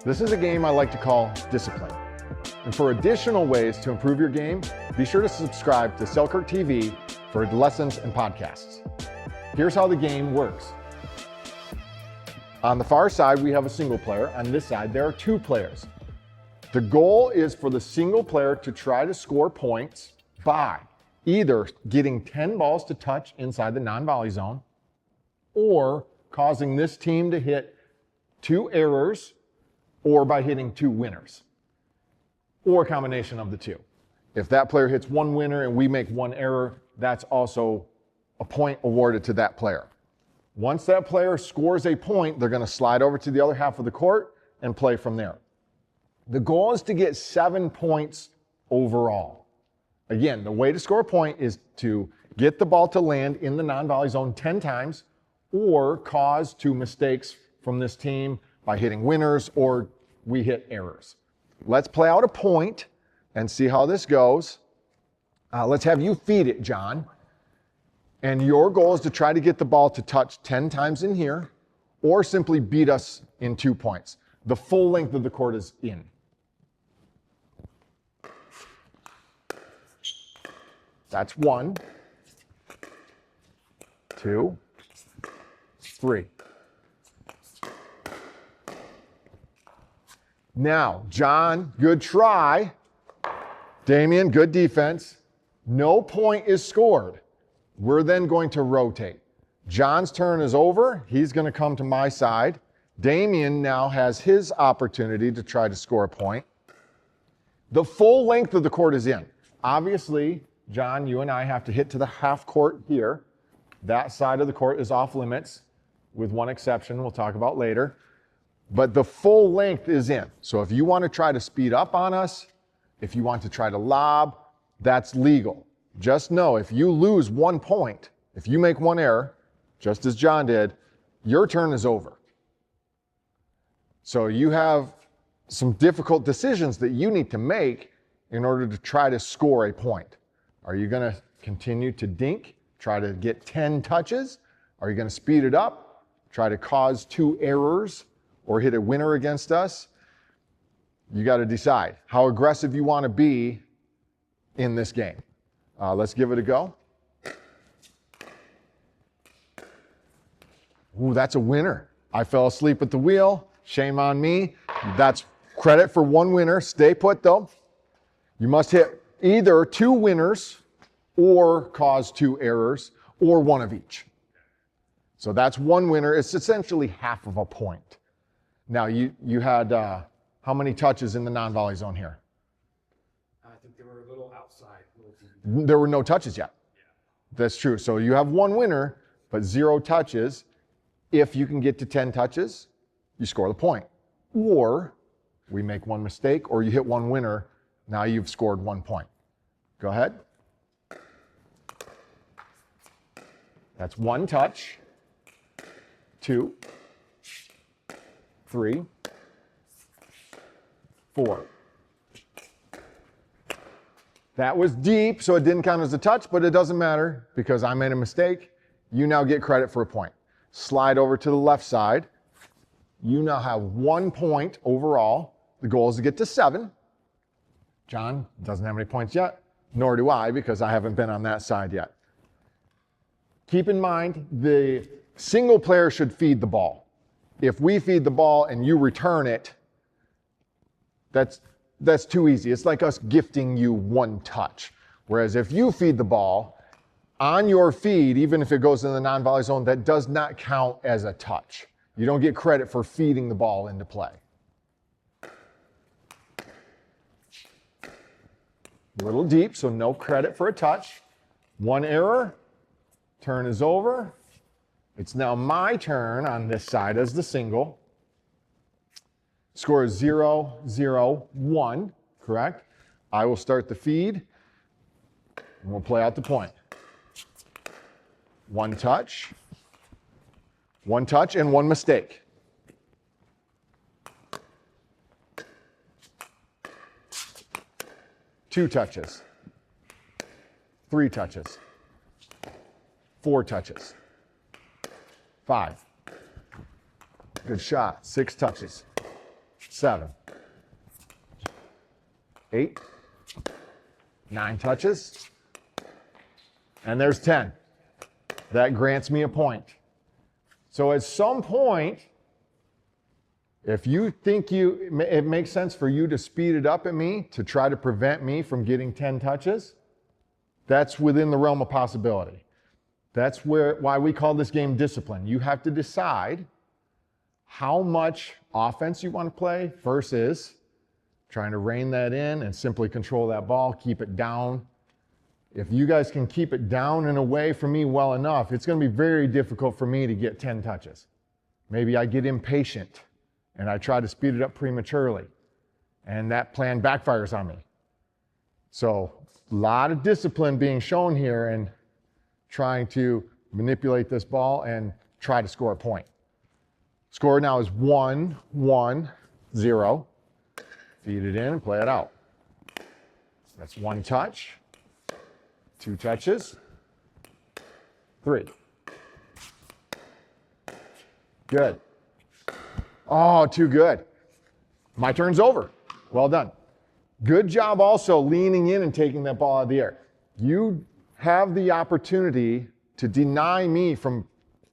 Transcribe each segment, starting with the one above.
This is a game I like to call discipline. And for additional ways to improve your game, be sure to subscribe to Selkirk TV for lessons and podcasts. Here's how the game works. On the far side, we have a single player. On this side, there are two players. The goal is for the single player to try to score points by either getting 10 balls to touch inside the non-volley zone or causing this team to hit 2 errors or by hitting 2 winners or a combination of the two. If that player hits 1 winner and we make 1 error, that's also a point awarded to that player. Once that player scores a point, they're going to slide over to the other half of the court and play from there. The goal is to get 7 points overall. Again, the way to score a point is to get the ball to land in the non-volley zone 10 times or cause 2 mistakes from this team by hitting winners or we hit errors. Let's play out a point and see how this goes. Let's have you feed it, John. And your goal is to try to get the ball to touch 10 times in here or simply beat us in 2 points. The full length of the court is in. That's 1, 2, 3. Now, John, good try. Damien, good defense. No point is scored. We're then going to rotate. John's turn is over. He's going to come to my side. Damien now has his opportunity to try to score a point. The full length of the court is in. Obviously, John, you and I have to hit to the half court here. That side of the court is off limits, with one exception we'll talk about later. But the full length is in. So if you want to try to speed up on us, if you want to try to lob, that's legal. Just know if you lose 1 point, if you make 1 error, just as John did, your turn is over. So you have some difficult decisions that you need to make in order to try to score a point. Are you going to continue to dink, try to get 10 touches? Are you going to speed it up, try to cause 2 errors, or hit a winner against us? You got to decide how aggressive you want to be in this game. Let's give it a go. Ooh, that's a winner. I fell asleep at the wheel. Shame on me. That's credit for 1 winner. Stay put though. You must hit either 2 winners or cause 2 errors or 1 of each. So that's 1 winner. It's essentially half of a point. Now you had how many touches in the non-volley zone here? I think they were a little outside. There were no touches yet. Yeah. That's true. So you have 1 winner, but 0 touches. If you can get to 10 touches, you score the point. Or we make 1 mistake, or you hit 1 winner. Now you've scored 1 point. Go ahead. That's 1 touch, 2, 3, 4. That was deep, so it didn't count as a touch, but it doesn't matter because I made a mistake. You now get credit for a point. Slide over to the left side. You now have 1 point overall. The goal is to get to 7. John doesn't have any points yet, nor do I because I haven't been on that side yet. Keep in mind, the single player should feed the ball. If we feed the ball and you return it, that's too easy. It's like us gifting you 1 touch. Whereas if you feed the ball, on your feed, even if it goes in the non-volley zone, that does not count as a touch. You don't get credit for feeding the ball into play. A little deep, so no credit for a touch. 1 error, turn is over. It's now my turn on this side as the single. Score is 0, 0, 1, correct? I will start the feed, and we'll play out the point. 1 touch, 1 touch, and 1 mistake. 2 touches, 3 touches, 4 touches, 5. Good shot. 6 touches, 7, 8, 9 touches, and there's 10. That grants me a point. So at some point, if you think it makes sense for you to speed it up at me to try to prevent me from getting 10 touches, that's within the realm of possibility. That's why we call this game discipline. You have to decide how much offense you want to play versus trying to rein that in and simply control that ball, keep it down. If you guys can keep it down and away from me well enough, it's going to be very difficult for me to get 10 touches. Maybe I get impatient and I try to speed it up prematurely, and that plan backfires on me. So a lot of discipline being shown here and trying to manipulate this ball and try to score a point. Score now is 1, 1, 0. Feed it in and play it out. That's 1 touch, 2 touches, 3. Good. Oh, too good. My turn's over. Well done. Good job also leaning in and taking that ball out of the air. You have the opportunity to deny me from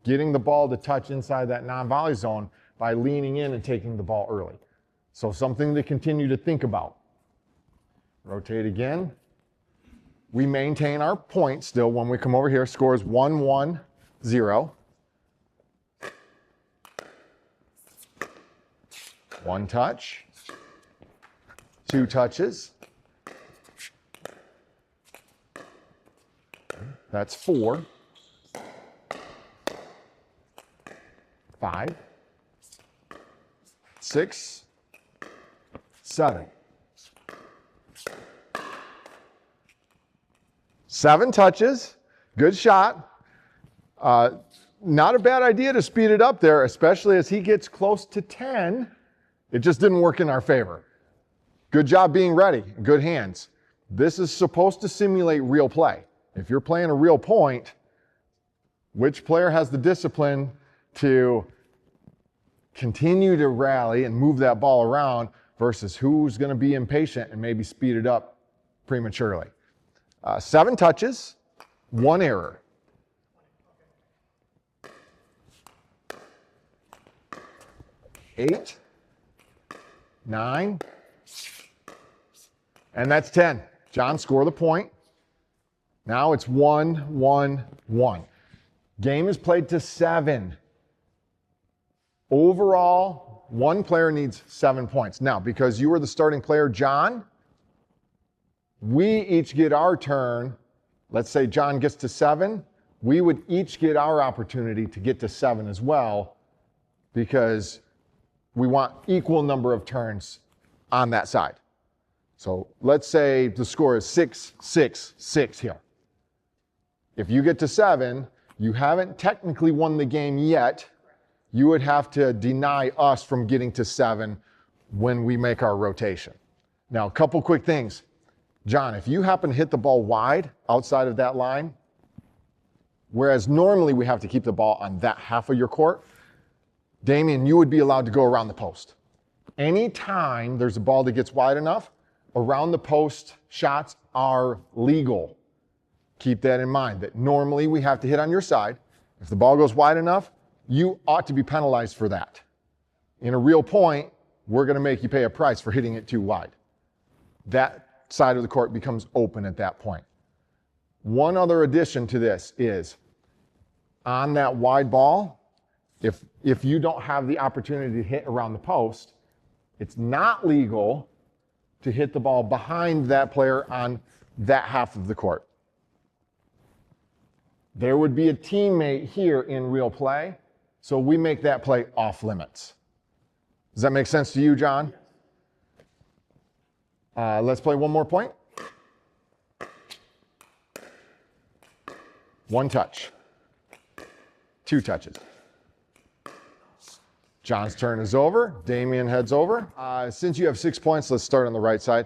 getting the ball to touch inside that non-volley zone by leaning in and taking the ball early. So something to continue to think about. Rotate again. We maintain our point still when we come over here. Score is 1, 1, 0. 1 touch, 2 touches. That's 4, 5, 6, 7. 7 touches, good shot. Not a bad idea to speed it up there, especially as he gets close to 10. It just didn't work in our favor. Good job being ready, good hands. This is supposed to simulate real play. If you're playing a real point, which player has the discipline to continue to rally and move that ball around versus who's going to be impatient and maybe speed it up prematurely. 7 touches, 1 error. Eight, 9, and that's 10. John, score the point. Now it's 1, 1, 1. Game is played to 7. Overall, one player needs 7 points. Now, because you were the starting player, John, we each get our turn. Let's say John gets to 7. We would each get our opportunity to get to 7 as well, because we want equal number of turns on that side. So let's say the score is 6, 6, 6 here. If you get to 7, you haven't technically won the game yet. You would have to deny us from getting to 7 when we make our rotation. Now, a couple quick things. John, if you happen to hit the ball wide outside of that line, whereas normally we have to keep the ball on that half of your court, Damien, you would be allowed to go around the post. Anytime there's a ball that gets wide enough, around the post shots are legal. Keep that in mind, that normally we have to hit on your side. If the ball goes wide enough, you ought to be penalized for that. In a real point, we're going to make you pay a price for hitting it too wide. That side of the court becomes open at that point. One other addition to this is, on that wide ball, if you don't have the opportunity to hit around the post, it's not legal to hit the ball behind that player on that half of the court. There would be a teammate here in real play, so we make that play off limits. Does that make sense to you, John? Let's play one more point. 1 touch. 2 touches. John's turn is over. Damien heads over. Since you have 6 points, let's start on the right side.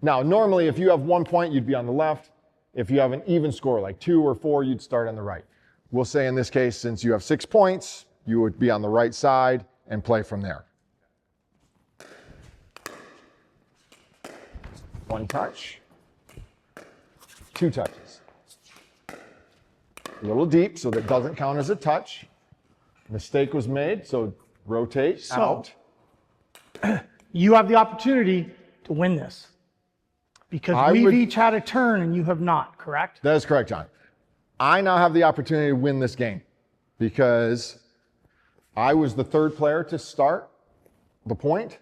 Now, normally, if you have 1 point, you'd be on the left. If you have an even score, like 2 or 4, you'd start on the right. We'll say in this case, since you have 6 points, you would be on the right side and play from there. 1 touch, 2 touches. A little deep, so that doesn't count as a touch. Mistake was made, so rotate out. You have the opportunity to win this because we've each had a turn and you have not, correct? That is correct, John. I now have the opportunity to win this game because I was the 3rd player to start the point.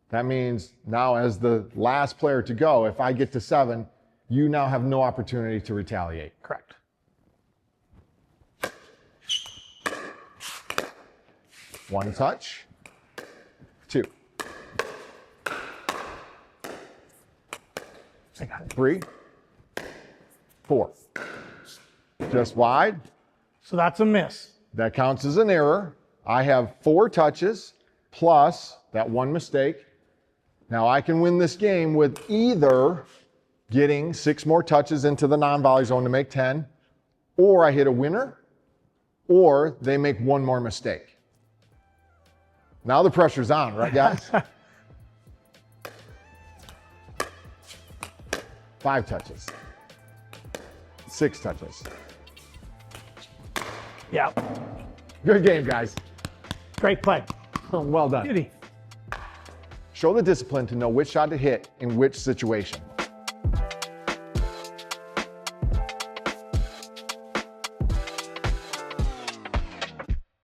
That means now as the last player to go, if I get to 7, you now have no opportunity to retaliate. Correct. One touch, 2. I got it. 3, 4. Just wide. So that's a miss. That counts as an error. I have 4 touches plus that 1 mistake. Now I can win this game with either getting 6 more touches into the non-volley zone to make 10, or I hit a winner, or they make 1 more mistake. Now the pressure's on, right, guys? 5 touches. 6 touches. Yeah. Good game, guys. Great play. Well done. Beauty. Show the discipline to know which shot to hit in which situation.